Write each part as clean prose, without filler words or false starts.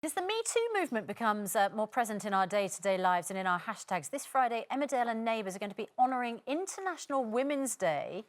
As the Me Too movement becomes more present in our day-to-day lives and in our hashtags, this Friday, Emmerdale and Neighbours are going to be honouring International Women's Day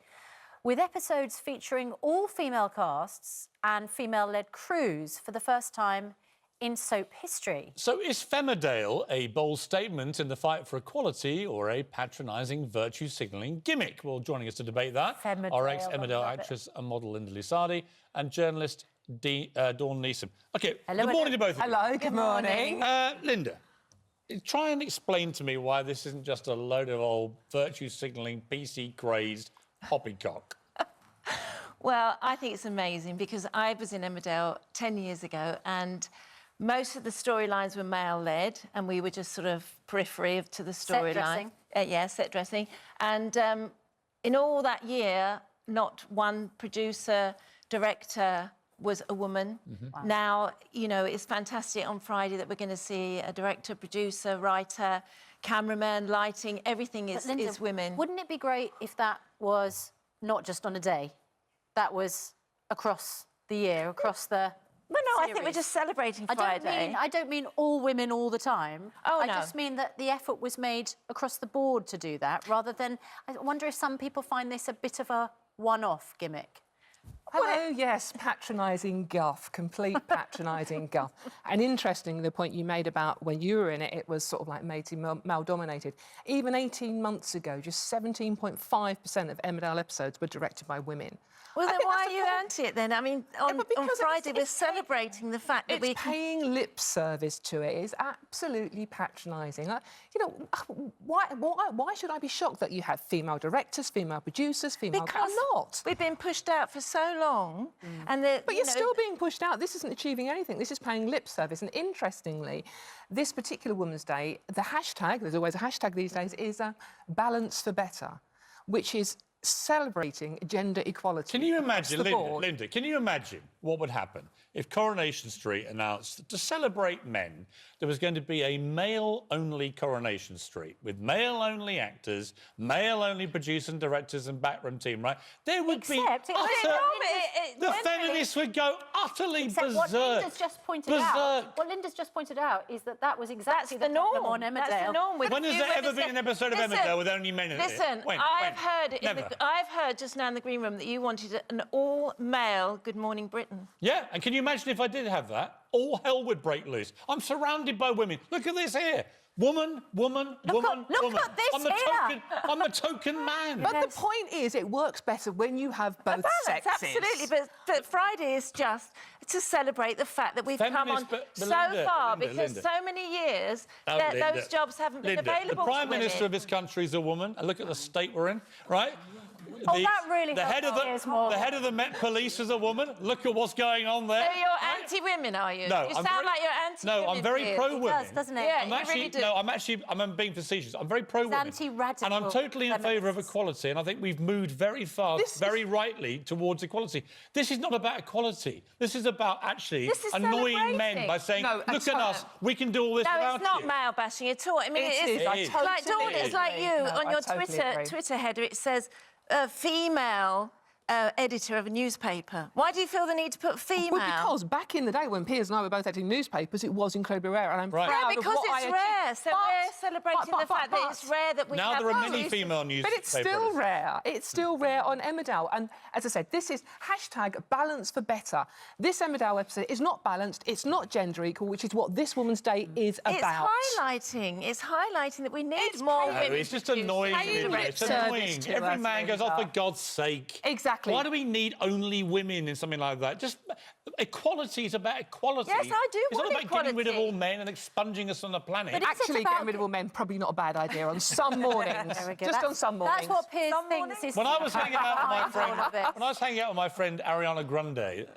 with episodes featuring all female casts and female-led crews for the first time in soap history. So is Emmerdale a bold statement in the fight for equality or a patronising virtue signalling gimmick? Well, joining us to debate that are ex-Emmerdale actress and model Linda Lusardi and journalist Dawn Neesom. OK, Hello, good morning to both of you. Hello, good morning. Linda, try and explain to me why this isn't just a load of old virtue signalling, PC-crazed poppycock. Well, I think it's amazing because I was in Emmerdale 10 years ago and most of the storylines were male-led and we were just sort of periphery to the storyline. Set dressing. And in all that year, not one producer, director was a woman. Wow. Now, you know, it's fantastic on Friday that we're going to see a director, producer, writer, cameraman, lighting, everything is women. Wouldn't it be great if that was not just on a day? That was across the year, across the Well, no, series. I think we're just celebrating Friday. I don't mean all women all the time. Oh, no. I just mean that the effort was made across the board to do that, rather than... I wonder if some people find this a bit of a one-off gimmick. Hello, yes, patronising guff, complete patronising guff. And interesting, the point you made about when you were in it, it was sort of like male-dominated. Even 18 months ago, just 17.5% of Emmerdale episodes were directed by women. Well, then why are you anti it then? I mean, on Friday we're celebrating the fact that we're paying lip service to it. It's absolutely patronising. You know, why should I be shocked that you have female directors, female producers, female... Because not. We've been pushed out for so long, and but you're still being pushed out. This isn't achieving anything. This is paying lip service. And interestingly, this particular Women's Day, the hashtag, there's always a hashtag these days, is balance for better, which is celebrating gender equality. Can you imagine, Linda, can you imagine what would happen if Coronation Street announced that to celebrate men, there was going to be a male-only Coronation Street with male-only actors, male-only producers and directors and backroom team, right? There would be... The feminists would go utterly berserk. What Linda's just pointed out is that that was exactly the norm on Emmerdale. That's the norm. When has there ever been an episode of Emmerdale with only men in it? Listen, I've heard just now in the green room that you wanted an all-male Good Morning Britain. Yeah, and can you imagine if I did have that? All hell would break loose. I'm surrounded by women. Look at this here. Woman, woman, woman, woman. Look at this here. I'm a token man. But the point is, it works better when you have both sexes. Absolutely, but Friday is just to celebrate the fact that we've come on so far because so many years those jobs haven't been available to women. The Prime Minister of this country is a woman, and look at the state we're in, right? The head of the Met Police is a woman. Look at what's going on there. So you're anti-women, are you? No, you sound like you're anti-women. No, I'm very pro-women. It does, doesn't it? Yeah, you really do. No, I'm being facetious. I'm very pro-women. Anti-radical. And I'm totally in favour of equality, and I think we've moved very fast, very rightly, towards equality. This is not about equality. This is about actually annoying men by saying, look at us, we can do all this without you. No, it's not male bashing at all. I mean, it's like Dawn, it's like you on your Twitter header. It says female editor of a newspaper. Why do you feel the need to put female? Well, because back in the day when Piers and I were both editing newspapers, it was incredibly rare, and I'm proud of what I achieved. Because it's rare, so we're celebrating the fact that it's rare that we have... Now there are many female newspapers. But it's still rare. It's still rare on Emmerdale. And as I said, this is hashtag balance for better. This Emmerdale episode is not balanced, it's not gender equal, which is what this Woman's Day is about. It's highlighting that we need more women. No, it's just annoying. It's annoying. Every man goes, oh, for God's sake. Exactly. Why do we need only women in something like that? Just equality is about equality. Yes, I do It's not about getting rid of all men and expunging us on the planet. But actually, getting rid of all men, probably not a bad idea on some mornings. Just on some mornings. That's what Piers thinks is... When I was hanging out with my friend Ariana Grande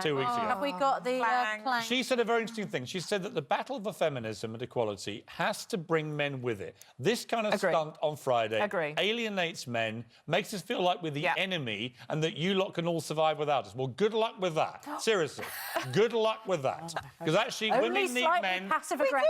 2 weeks ago... Have we got the plank? She said a very interesting thing. She said that the battle for feminism and equality has to bring men with it. This kind of stunt on Friday alienates men, makes us feel like we're the enemy and that you lot can all survive without us. Well, good luck with that. Seriously. Good luck with that. Because actually, women need men.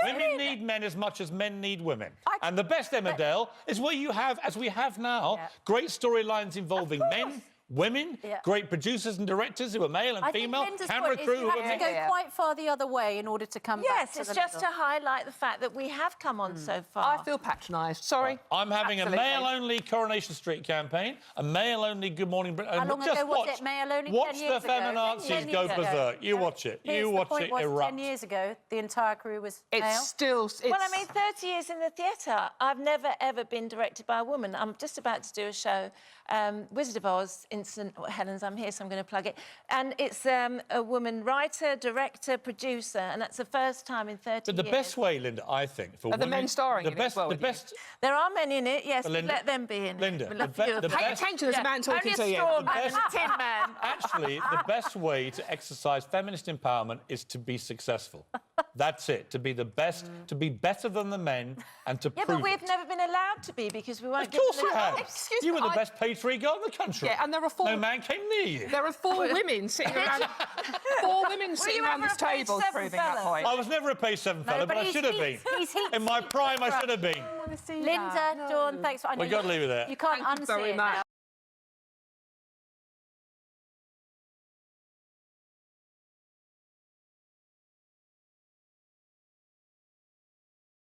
Women need men as much as men need women. And the best Emmerdale is where you have, as we have now, great storylines involving men, women, great producers and directors who are male and female, camera crew who are men. You have to go quite far the other way in order to come back to Yes, it's just to highlight the fact that we have come on so far. I feel patronised. Sorry. I'm having a male-only Coronation Street campaign, a male-only Good Morning Britain. How long ago was it? Male-only 10 years ago? Watch the feminazis go berserk. You watch it. You watch it erupt. 10 years ago, the entire crew was male. It's still... Well, I mean, 30 years in the theatre, I've never, ever been directed by a woman. I'm just about to do a show, Wizard of Oz, Instant Helen's, I'm here, so I'm going to plug it. And it's a woman writer, director, producer, and that's the first time in 30 years. But the best way, Linda, I think, for women... the men starring in it as well, the best... There are men in it, yes, Linda, let them be in Linda, it. Pay attention, there's a man talking to you. Only a straw man and a tin man. Actually, the best way to exercise feminist empowerment is to be successful. That's it, to be the best, to be better than the men and to prove but we've it. never been allowed to be because we weren't Of course you given have. Excuse You me, were the best paid-free girl in the country. Yeah, and there are 4... No man came near you. There are 4 women sitting around... 4 women sitting around this table proving that point. I was never a page 7 fella, but I should have been. In my prime, I should have been. Linda, Dawn, thanks for... We've got to leave it there. You can't Thank you very unsee it much. now.